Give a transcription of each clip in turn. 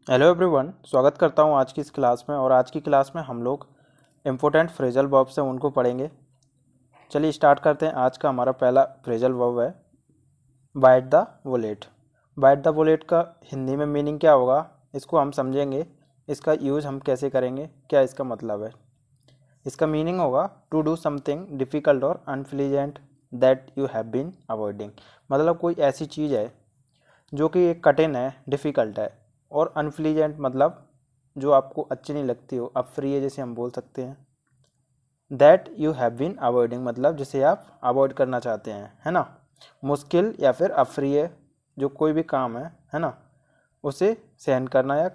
Hello everyone, स्वागत करता हूं आज की इस क्लास में। और आज की क्लास में हम लोग इम्पोर्टेंट फ्रेजल वर्ब्स हैं उनको पढ़ेंगे। चलिए स्टार्ट करते हैं। आज का हमारा पहला फ्रेजल वर्ब है bite the bullet. Bite the bullet का हिंदी में मीनिंग क्या होगा, इसको हम समझेंगे। इसका यूज़ हम कैसे करेंगे, क्या इसका मतलब है। इसका मीनिंग होगा टू डू समथिंग डिफ़िकल्ट और unpleasant that you have been avoiding. मतलब कोई ऐसी चीज़ है जो कि एक कठिन है, डिफ़िकल्ट है, और अनप्लीजेंट मतलब जो आपको अच्छी नहीं लगती हो, अप्रिय जैसे हम बोल सकते हैं। That you have been avoiding मतलब जिसे आप अवॉइड करना चाहते हैं, है ना। मुश्किल या फिर अप्रिय जो कोई भी काम है ना, उसे सहन करना या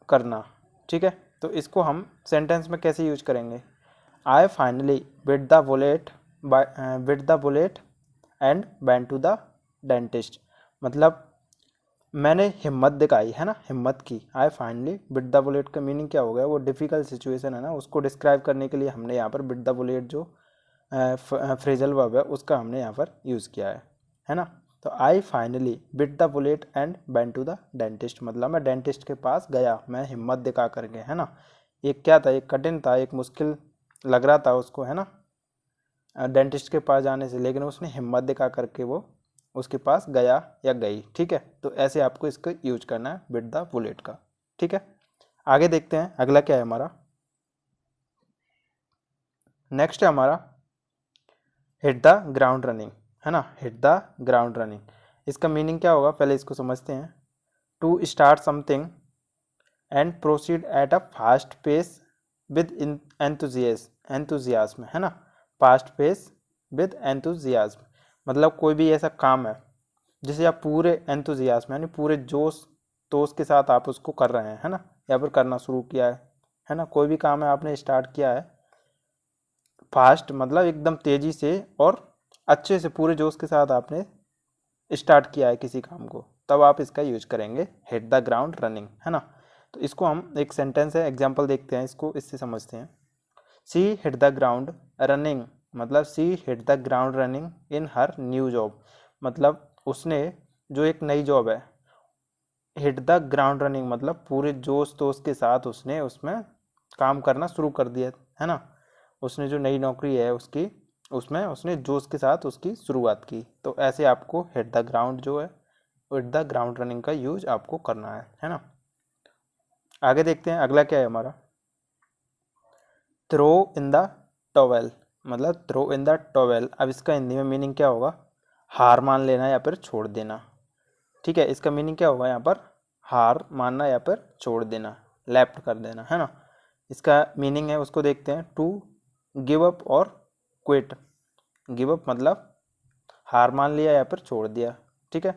करना। ठीक है, तो इसको हम सेंटेंस में कैसे यूज करेंगे। I finally bit the bullet and went to the dentist. मतलब मैंने हिम्मत दिखाई, है ना, हिम्मत की। I finally bit the bullet का मीनिंग क्या हो गया, वो डिफ़िकल्ट सिचुएशन है ना, उसको डिस्क्राइब करने के लिए हमने यहाँ पर बिट द बुलेट जो फ्रेजल वर्ब है उसका हमने यहाँ पर यूज़ किया है ना। तो I finally bit the bullet and went to the dentist मतलब मैं डेंटिस्ट के पास गया, मैं हिम्मत दिखा करके, है ना। एक क्या था, एक कठिन था, एक मुश्किल लग रहा था उसको, है ना, डेंटिस्ट के पास जाने से, लेकिन उसने हिम्मत दिखा करके वो उसके पास गया या गई। ठीक है, तो ऐसे आपको इसका यूज करना है बिट द बुलेट का। ठीक है, आगे देखते हैं अगला क्या है हमारा। नेक्स्ट है हमारा हिट द ग्राउंड रनिंग, है ना। हिट द ग्राउंड रनिंग, इसका मीनिंग क्या होगा, पहले इसको समझते हैं। To start something and proceed at a fast pace with enthusiasm, है ना। फास्ट पेस विद एंथुजियाज्म मतलब कोई भी ऐसा काम है जिसे आप पूरे एंथुजियाज्म यानी पूरे जोश तोश के साथ आप उसको कर रहे हैं, है ना, या फिर करना शुरू किया है ना। कोई भी काम है आपने स्टार्ट किया है, फास्ट मतलब एकदम तेजी से और अच्छे से पूरे जोश के साथ आपने स्टार्ट किया है किसी काम को, तब आप इसका यूज करेंगे हिट द ग्राउंड रनिंग, है ना। तो इसको हम एक सेंटेंस है, एग्जाम्पल देखते हैं, इसको इससे समझते हैं। She hit the ground running मतलब she hit the ground running in her new job मतलब उसने जो एक नई जॉब है, हिट द ग्राउंड रनिंग मतलब पूरे जोश तोश के साथ उसने उसमें काम करना शुरू कर दिया, है ना। उसने जो नई नौकरी है उसकी, उसमें उसने जोश के साथ उसकी शुरुआत की। तो ऐसे आपको हिट द ग्राउंड जो है, हिट द ग्राउंड रनिंग का यूज आपको करना है ना। आगे देखते हैं अगला क्या है हमारा। थ्रो इन द टॉवेल मतलब थ्रो इन द टॉवेल। अब इसका हिंदी में मीनिंग क्या होगा, हार मान लेना या फिर छोड़ देना। ठीक है, इसका मीनिंग क्या होगा यहाँ पर, हार मानना या फिर छोड़ देना, लेफ्ट कर देना, है ना। इसका मीनिंग है उसको देखते हैं। टू गिव अप और क्विट। गिव अप मतलब हार मान लिया या फिर छोड़ दिया। ठीक है,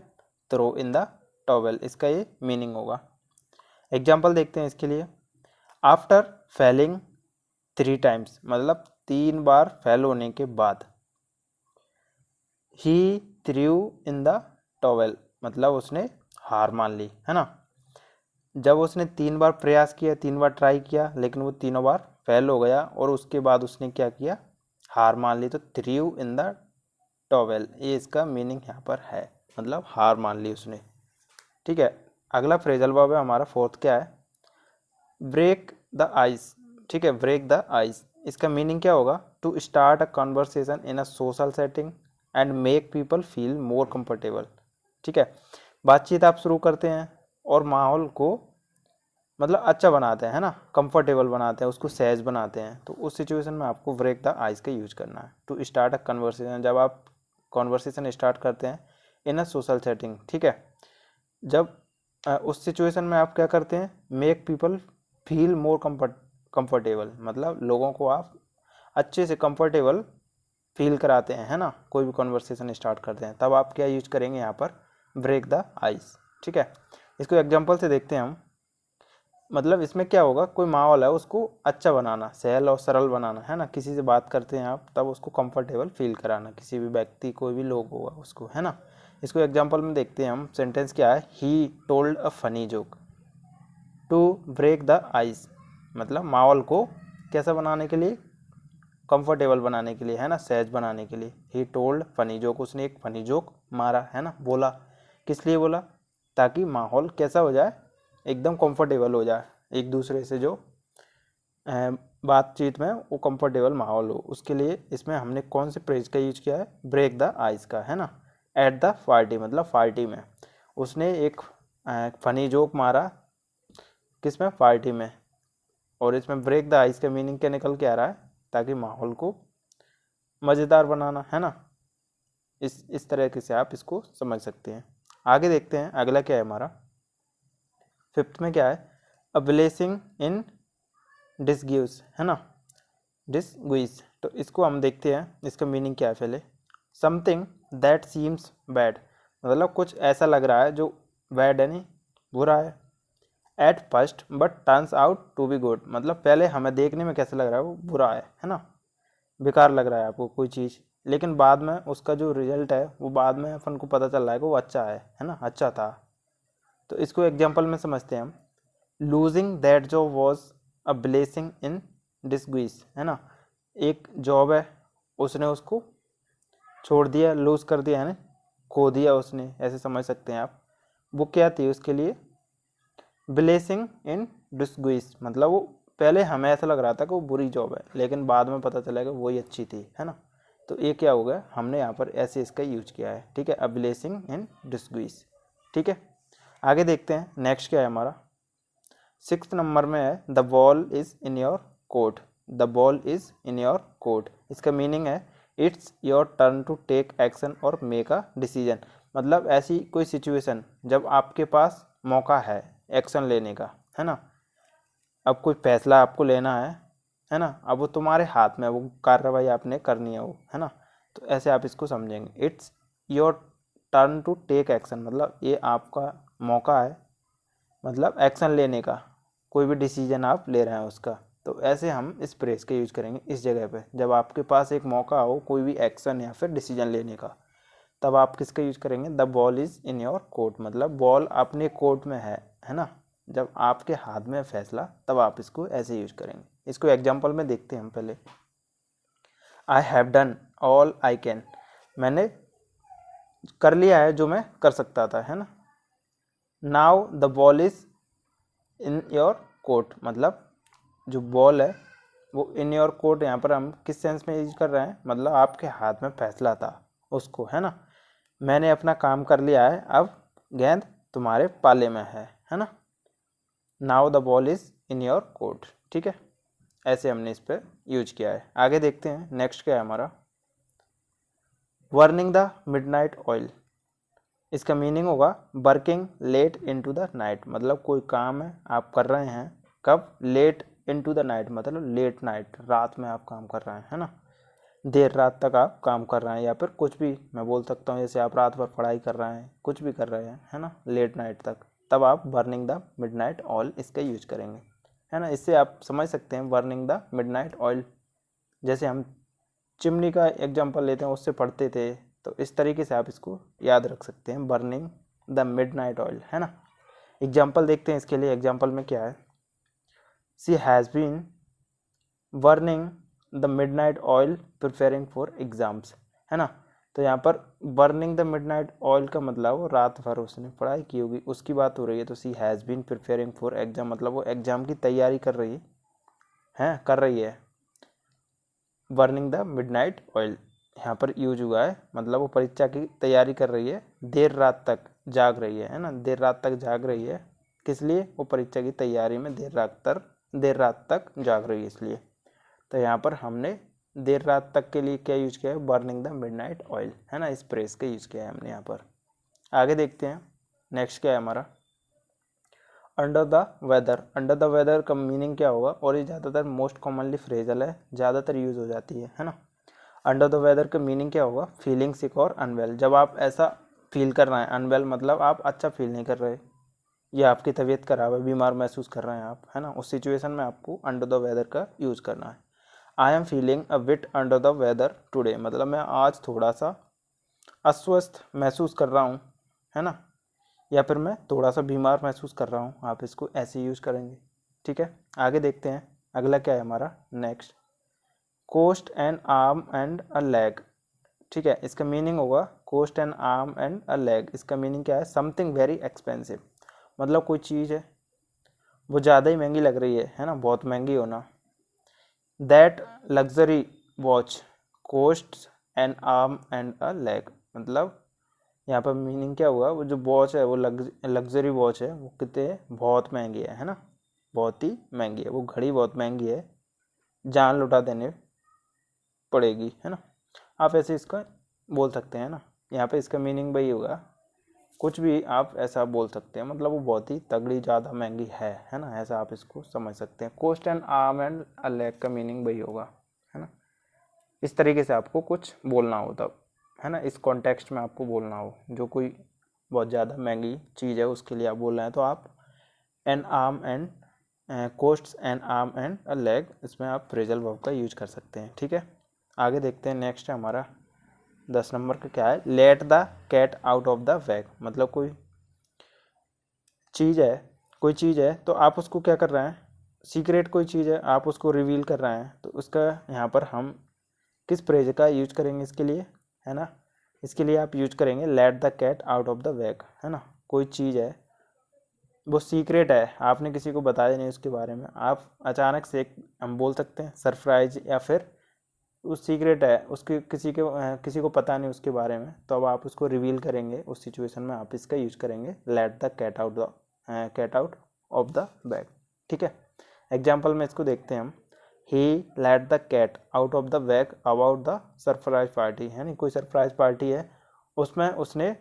थ्रो इन द टॉवेल इसका ये मीनिंग होगा। एग्जाम्पल देखते हैं इसके लिए। आफ्टर फेलिंग 3 टाइम्स मतलब 3 बार फेल होने के बाद। ही थ्रू इन द टॉवेल मतलब उसने हार मान ली, है ना। जब उसने 3 बार प्रयास किया, 3 बार ट्राई किया, लेकिन वो तीनों बार फेल हो गया, और उसके बाद उसने क्या किया, हार मान ली। तो थ्रू इन द टॉवेल ये इसका मीनिंग यहाँ पर है, मतलब हार मान ली उसने। ठीक है, अगला फ्रेजल वर्ब है हमारा फोर्थ क्या है, ब्रेक द आइस। ठीक है, ब्रेक द आइस इसका मीनिंग क्या होगा, to start a conversation in a social setting and make people feel more comfortable. ठीक है, बातचीत आप शुरू करते हैं और माहौल को मतलब अच्छा बनाते हैं, है ना, कंफर्टेबल बनाते हैं, उसको सहज बनाते हैं। तो उस सिचुएशन में आपको ब्रेक द आइस का यूज करना है। टू स्टार्ट अ कन्वर्सेशन जब आप कॉन्वर्सेशन स्टार्ट करते हैं इन अ सोशल सेटिंग। ठीक है, जब उस सिचुएशन में आप क्या करते हैं, make people feel more comfortable मतलब लोगों को आप अच्छे से कंफर्टेबल फील कराते हैं, है ना। कोई भी कॉन्वर्सेशन स्टार्ट करते हैं तब आप क्या यूज करेंगे यहाँ पर, ब्रेक द आइस। ठीक है, इसको एग्जांपल से देखते हैं हम। मतलब इसमें क्या होगा, कोई माहौल है उसको अच्छा बनाना, सहल और सरल बनाना, है ना। किसी से बात करते हैं आप तब उसको कंफर्टेबल फील कराना, किसी भी व्यक्ति कोई भी लोग होगा उसको, है ना। इसको एग्जांपल में देखते हैं हम। सेंटेंस क्या है, he told a funny joke to break the ice मतलब माहौल को कैसा बनाने के लिए, कंफर्टेबल बनाने के लिए, है ना, सहज बनाने के लिए। ही टोल्ड फनी जोक उसने एक फनी जोक मारा, है ना, बोला। किस लिए बोला, ताकि माहौल कैसा हो जाए, एकदम कंफर्टेबल हो जाए, एक दूसरे से जो बातचीत में वो कंफर्टेबल माहौल हो, उसके लिए इसमें हमने कौन से फ्रेज का यूज किया है, ब्रेक द आइस का, है ना। एट द पार्टी मतलब पार्टी में उसने एक फनी जोक मारा, किसमें, पार्टी में। और इसमें ब्रेक द आइस का मीनिंग क्या निकल के आ रहा है, ताकि माहौल को मज़ेदार बनाना, है ना। इस तरह से आप इसको समझ सकते हैं। आगे देखते हैं अगला क्या है हमारा, फिफ्थ में क्या है, अ ब्लेसिंग इन डिसग्यूज, है ना, डिसग्यूज। तो इसको हम देखते हैं, इसका मीनिंग क्या है पहले। समथिंग दैट सीम्स बैड, मतलब कुछ ऐसा लग रहा है जो बैड है, नहीं बुरा है। At first but turns out to be good, मतलब पहले हमें देखने में कैसा लग रहा है, वो बुरा है ना, बेकार लग रहा है आपको कोई चीज़, लेकिन बाद में उसका जो रिजल्ट है वो बाद में अपन को पता चल रहा है कि वो अच्छा है ना, अच्छा था। तो इसको एग्जांपल में समझते हैं हम। Losing that job was a blessing in disguise, है ना, एक जॉब है उसने उसको छोड़ दिया, लूज कर दिया, है ना, खो दिया उसने, ऐसे समझ सकते हैं आप। वो क्या थी उसके लिए, ब्लेसिंग इन डिसग्यूज, मतलब वो पहले हमें ऐसा लग रहा था कि वो बुरी जॉब है, लेकिन बाद में पता चला कि वही अच्छी थी, है ना। तो ये क्या हो गया, हमने यहाँ पर ऐसे इसका यूज किया है, ठीक है, अ ब्लेसिंग इन डिसग्यूज, ठीक है। आगे देखते हैं नेक्स्ट क्या है हमारा, सिक्स्थ नंबर में है, the ball is in your court, the ball is in your court, इसका मीनिंग है it's your turn to take action और मेक अ डिसीजन, मतलब ऐसी कोई सिचुएशन जब आपके पास मौका है एक्शन लेने का, है ना, अब कोई फैसला आपको लेना है ना, अब वो तुम्हारे हाथ में, वो कार्रवाई आपने करनी है वो, है ना। तो ऐसे आप इसको समझेंगे, it's your turn to take action, मतलब ये आपका मौका है, मतलब एक्शन लेने का, कोई भी डिसीजन आप ले रहे हैं उसका। तो ऐसे हम इस फ्रेज का यूज करेंगे इस जगह पे, जब आपके पास एक मौका हो कोई भी एक्शन या फिर डिसीजन लेने का, तब आप किसका यूज करेंगे, the ball is in your court, मतलब बॉल अपने कोर्ट में है ना, जब आपके हाथ में फैसला, तब आप इसको ऐसे यूज करेंगे। इसको एग्जाम्पल में देखते हैं हम पहले। I have done all I can, मैंने कर लिया है जो मैं कर सकता था, है ना। Now the ball is in your court, मतलब जो बॉल है वो इन योर कोर्ट, यहाँ पर हम किस सेंस में यूज कर रहे हैं, मतलब आपके हाथ में फैसला था उसको, है ना, मैंने अपना काम कर लिया है, अब गेंद तुम्हारे पाले में है ना। Now the ball is in your court, ठीक है, ऐसे हमने इस पर यूज किया है। आगे देखते हैं नेक्स्ट क्या है हमारा, बर्निंग द मिडनाइट ऑयल, इसका मीनिंग होगा working late into the night, मतलब कोई काम है आप कर रहे हैं, कब, लेट इनटू द नाइट, मतलब लेट नाइट, रात में आप काम कर रहे हैं, है ना, देर रात तक आप काम कर रहे हैं, या फिर कुछ भी मैं बोल सकता हूँ, जैसे आप रात भर पढ़ाई कर रहे हैं, कुछ भी कर रहे हैं, है ना, लेट नाइट तक, तब आप बर्निंग द मिडनाइट ऑयल इसका यूज करेंगे, है ना। इससे आप समझ सकते हैं बर्निंग द मिडनाइट ऑयल, जैसे हम चिमनी का एग्जांपल लेते हैं उससे पढ़ते थे, तो इस तरीके से आप इसको याद रख सकते हैं, बर्निंग द मिडनाइट ऑयल, है ना। एग्जांपल देखते हैं इसके लिए, एग्जांपल में क्या है, she has been burning the midnight oil preparing for exams, है ना। तो यहाँ पर बर्निंग द मिडनाइट ऑयल का मतलब वो रात भर उसने पढ़ाई की होगी, उसकी बात हो रही है। तो she has been preparing for exam, मतलब वो एग्जाम की तैयारी कर रही है, कर रही है। बर्निंग द मिडनाइट ऑयल यहाँ पर यूज हुआ है, मतलब वो परीक्षा की तैयारी कर रही है, देर रात तक जाग रही है ना, देर रात तक जाग रही है, किस लिए, वो परीक्षा की तैयारी में देर रात तक जाग रही है इसलिए। तो यहाँ पर हमने देर रात तक के लिए क्या यूज किया है, बर्निंग द मिडनाइट ऑयल, है ना, इस फ्रेज का यूज किया है हमने यहाँ पर। आगे देखते हैं नेक्स्ट क्या है हमारा, under the weather. Under the weather का मीनिंग क्या होगा, और ये ज़्यादातर मोस्ट कॉमनली फ्रेजल है, ज़्यादातर यूज हो जाती है ना। अंडर द वेदर का मीनिंग क्या होगा, फीलिंग सिक और अनवेल, जब आप ऐसा फील कर रहे हैं, अनवेल मतलब आप अच्छा फील नहीं कर रहे, या आपकी तबीयत खराब है, बीमार महसूस कर रहे हैं आप, है ना, उस सिचुएशन में आपको अंडर द वेदर का यूज करना है। I am feeling a bit under the weather today, मतलब मैं आज थोड़ा सा अस्वस्थ महसूस कर रहा हूँ, है ना, या फिर मैं थोड़ा सा बीमार महसूस कर रहा हूँ, आप इसको ऐसे यूज करेंगे, ठीक है। आगे देखते हैं अगला क्या है हमारा, next, cost an arm and a leg, ठीक है, इसका मीनिंग होगा cost an arm and a leg, इसका मीनिंग क्या है, समथिंग वेरी एक्सपेंसिव, मतलब कोई चीज़ है वो ज़्यादा ही महंगी लग रही है ना, बहुत महंगी होना। That luxury watch cost an arm and a leg, मतलब यहाँ पर मीनिंग क्या हुआ, वो जो वॉच है वो लग्जरी वॉच है, वो कितने बहुत महंगी है ना, बहुत ही महंगी है, वो घड़ी बहुत महंगी है, जान लुटा देने पड़ेगी, है ना। आप ऐसे इसका बोल सकते हैं ना, यहाँ पे इसका मीनिंग वही होगा, कुछ भी आप ऐसा बोल सकते हैं, मतलब वो बहुत ही तगड़ी ज़्यादा महंगी है ना, ऐसा आप इसको समझ सकते हैं। Cost and arm and a leg का मीनिंग वही होगा, है ना। इस तरीके से आपको कुछ बोलना हो तब, है ना, इस कॉन्टेक्स्ट में आपको बोलना हो, जो कोई बहुत ज़्यादा महंगी चीज़ है उसके लिए आप बोल रहे हैं, तो आप an arm and cost an arm and a leg, इसमें आप फ्रेजल वर्ब का यूज कर सकते हैं। ठीक है, आगे देखते हैं। नेक्स्ट है हमारा 10 नंबर का, क्या है, let the cat out of the bag, मतलब कोई चीज़ है तो आप उसको क्या कर रहे हैं, सीक्रेट कोई चीज़ है आप उसको रिवील कर रहे हैं, तो उसका यहाँ पर हम किस फ्रेज का यूज करेंगे इसके लिए, है ना। इसके लिए आप यूज करेंगे let the cat out of the bag, है ना। कोई चीज़ है वो सीक्रेट है, आपने किसी को बताया नहीं उसके बारे में, आप अचानक से हम बोल सकते हैं सरप्राइज, या फिर उस सीक्रेट है उसके किसी को पता नहीं उसके बारे में, तो अब आप उसको रिवील करेंगे, उस सिचुएशन में आप इसका यूज करेंगे let the cat out of the bag. ठीक है, एग्जाम्पल में इसको देखते हैं हम। He let the cat out of the bag about the surprise party, है ना, कोई सरप्राइज पार्टी है, उसमें उसने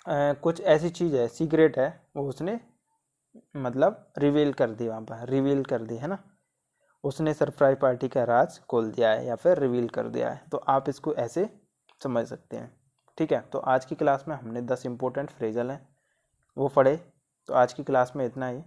कुछ ऐसी चीज़ है सीक्रेट है, वो उसने मतलब रिवील कर दी, वहाँ पर रिवील कर दी, है ना, उसने सरप्राइज पार्टी का राज खोल दिया है या फिर रिवील कर दिया है, तो आप इसको ऐसे समझ सकते हैं। ठीक है, तो आज की क्लास में हमने 10 इंपॉर्टेंट फ्रेजल हैं वो पढ़े, तो आज की क्लास में इतना ही।